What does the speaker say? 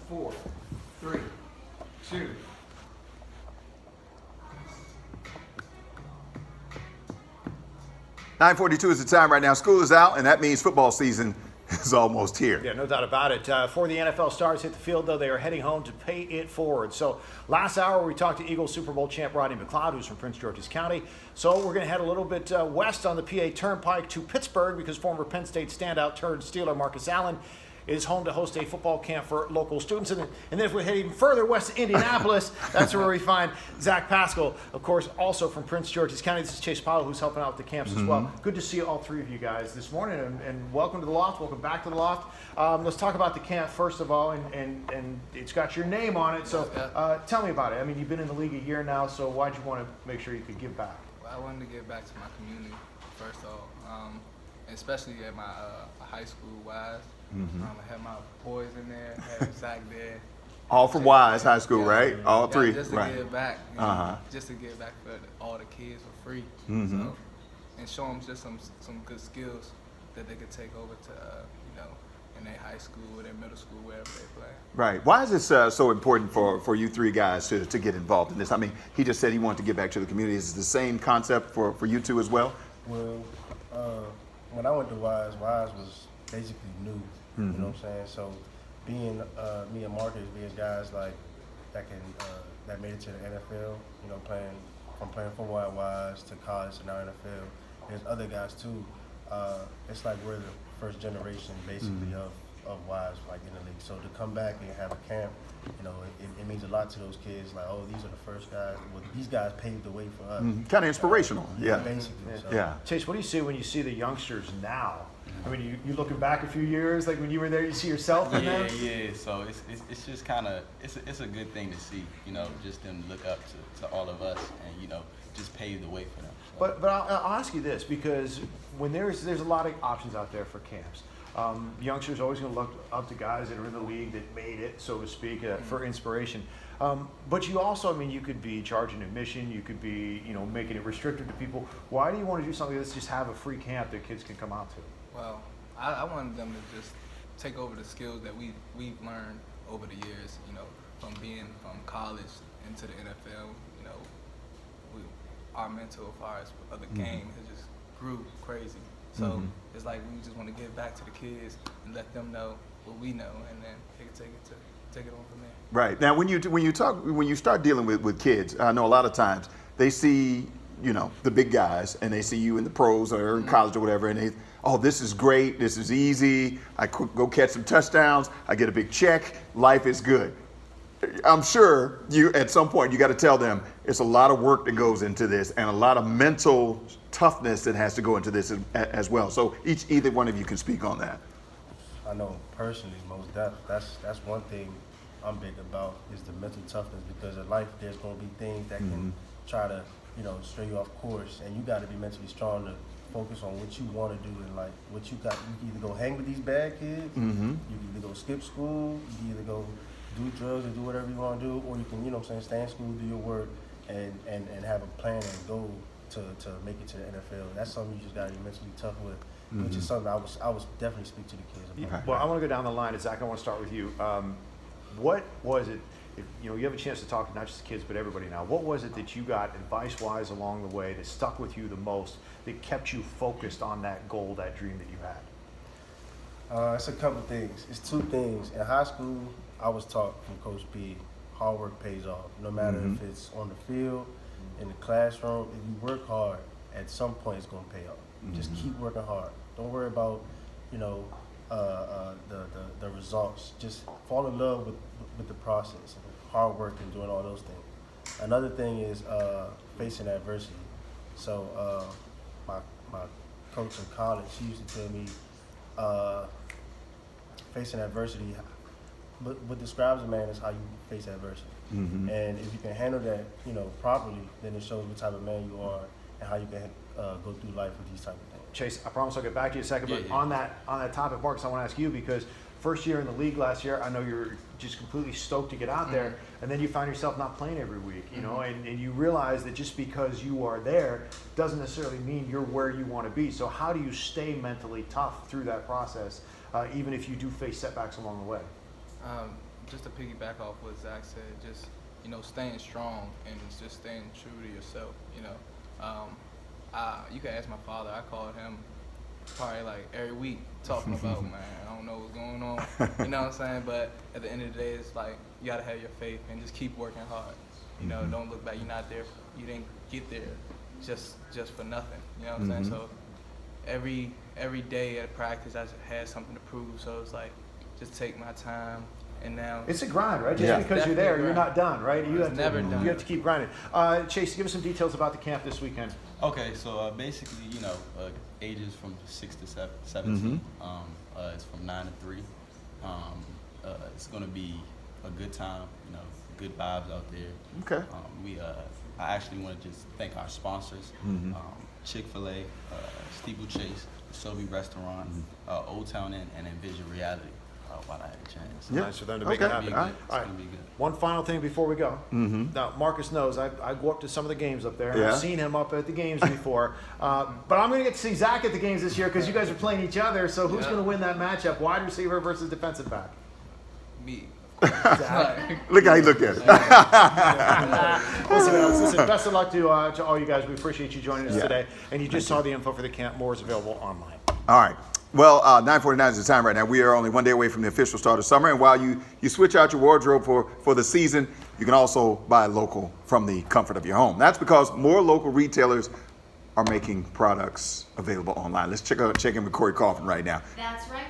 4, 3, 2. (9:42) is the time right now. School is out, and that means football season is almost here. Yeah, no doubt about it. For the NFL stars hit the field, though, they are heading home to pay it forward. So last hour, we talked to Eagles Super Bowl champ Rodney McLeod, who's from Prince George's County. So we're going to head a little bit west on the PA Turnpike to Pittsburgh because former Penn State standout turned Steeler Marcus Allen is home to host a football camp for local students. And then if we head even further west to Indianapolis, that's where we find Zach Pascal, of course, also from Prince George's County. This is Chase Powell, who's helping out with the camps as well. Good to see all three of you guys this morning, and welcome to the Loft. Welcome back to the Loft. Let's talk about the camp first of all, and it's got your name on it. So tell me about it. I mean, you've been in the league a year now, so why'd you want to make sure you could give back? Well, I wanted to give back to my community, first of all, especially at my high school, Wise. I had my boys in there, had Zach there. All from Wise High School, right? All three, Just to right? give back, just to give back for all the kids for free, so, and show them just some good skills that they could take over to, in their high school or their middle school, wherever they play. Right. Why is this so important for you three guys to get involved in this? I mean, he just said he wanted to give back to the community. Is it the same concept for you two as well? Well, when I went to Wise was basically new. You know what I'm saying? So being me and Marcus being guys like that made it to the NFL, playing football at Wise to college to now NFL. There's other guys too. It's like we're the first generation basically of Wise like in the league. So to come back and have a camp, it means a lot to those kids. Like, oh, these are the first guys. Well, these guys paved the way for us. Kind of inspirational. Yeah. Basically. So. Yeah. Chase, what do you see when you see the youngsters now? I mean, you looking back a few years, like when you were there, you see yourself in them? Yeah. So it's just kind of it's a good thing to see, just them look up to all of us and just pave the way for them. So. But I'll ask you this, because when there's a lot of options out there for camps. Youngsters are always going to look up to guys that are in the league that made it, so to speak, for inspiration. But you also, you could be charging admission, you could be, making it restricted to people. Why do you want to do something that's just have a free camp that kids can come out to? Well, I wanted them to just take over the skills that we've learned over the years, from being from college into the NFL. Our mental as far as of the game has just grew crazy. So it's like we just want to give back to the kids and let them know what we know, and then they can take it on from there. Right. Now, when you start dealing with kids, I know a lot of times they see, the big guys, and they see you in the pros or in college or whatever, and they, oh, this is great, this is easy, I go catch some touchdowns, I get a big check, life is good. I'm sure you, at some point, you got to tell them it's a lot of work that goes into this and a lot of mental toughness that has to go into this as well. So either one of you can speak on that. I know personally, most definitely, that's one thing I'm big about is the mental toughness, because in life there's going to be things that can try to, stray you off course, and you got to be mentally strong to focus on what you want to do in life. What you got, you can either go hang with these bad kids, you can either go skip school, you can either go do drugs or do whatever you want to do, or you can, stay in school, do your work, and have a plan and goal to make it to the NFL. That's something you just got to be mentally tough with, which is something I was definitely speak to the kids about. Well, I want to go down the line, and Zach, I want to start with you. What was it, if, you have a chance to talk to not just the kids but everybody now, what was it that you got advice-wise along the way that stuck with you the most, that kept you focused on that goal, that dream that you had? It's a couple things. It's two things. In high school, I was taught from Coach P, hard work pays off. No matter if it's on the field, in the classroom, if you work hard, at some point it's going to pay off. Just keep working hard. Don't worry about, the results. Just fall in love with the process, hard work and doing all those things. Another thing is facing adversity. So my coach in college, she used to tell me facing adversity, what describes a man is how you face adversity. And if you can handle that, properly, then it shows what type of man you are and how you can go through life with these type of things. Chase, I promise I'll get back to you in a second, but on that topic, Marcus, I want to ask you, because first year in the league last year, I know you're just completely stoked to get out there, and then you find yourself not playing every week, and you realize that just because you are there doesn't necessarily mean you're where you want to be. So how do you stay mentally tough through that process, even if you do face setbacks along the way? just to piggyback off what Zach said, just staying strong and just staying true to yourself. You can ask my father. I called him probably like every week talking about, man, I don't know what's going on. You know what I'm saying? But at the end of the day, it's like you gotta have your faith and just keep working hard. Don't look back. You're not there. You didn't get there just for nothing. You know what I'm saying? So every day at practice, I had something to prove. So it's like just take my time. And now it's a grind, right? Just Yeah. because you're there, you're not done, right? You have to, never done. You have to keep grinding. Chase, give us some details about the camp this weekend. Okay, so basically, ages from 6 to 17. It's from 9 to 3. It's going to be a good time. Good vibes out there. Okay. I actually want to just thank our sponsors: Chick-fil-A, Steeplechase, Sobe Restaurant, Old Town Inn, and Envision Reality. While I had a chance. Yeah. Nice for them to make Okay. it happen. It's All gonna right. be good. One final thing before we go. Now, Marcus knows I go up to some of the games up there. And Yeah. I've seen him up at the games before. But I'm going to get to see Zach at the games this year because you guys are playing each other. So who's Yeah. going to win that matchup? Wide receiver versus defensive back? Me. Zach. Look how he looked at it. Listen, best of luck to all you guys. We appreciate you joining us Yeah. today. And you just saw the info for the camp. More is available online. All right. Well, 9:49 is the time right now. We are only one day away from the official start of summer. And while you switch out your wardrobe for the season, you can also buy local from the comfort of your home. That's because more local retailers are making products available online. Let's check in with Corey Coffin right now. That's right.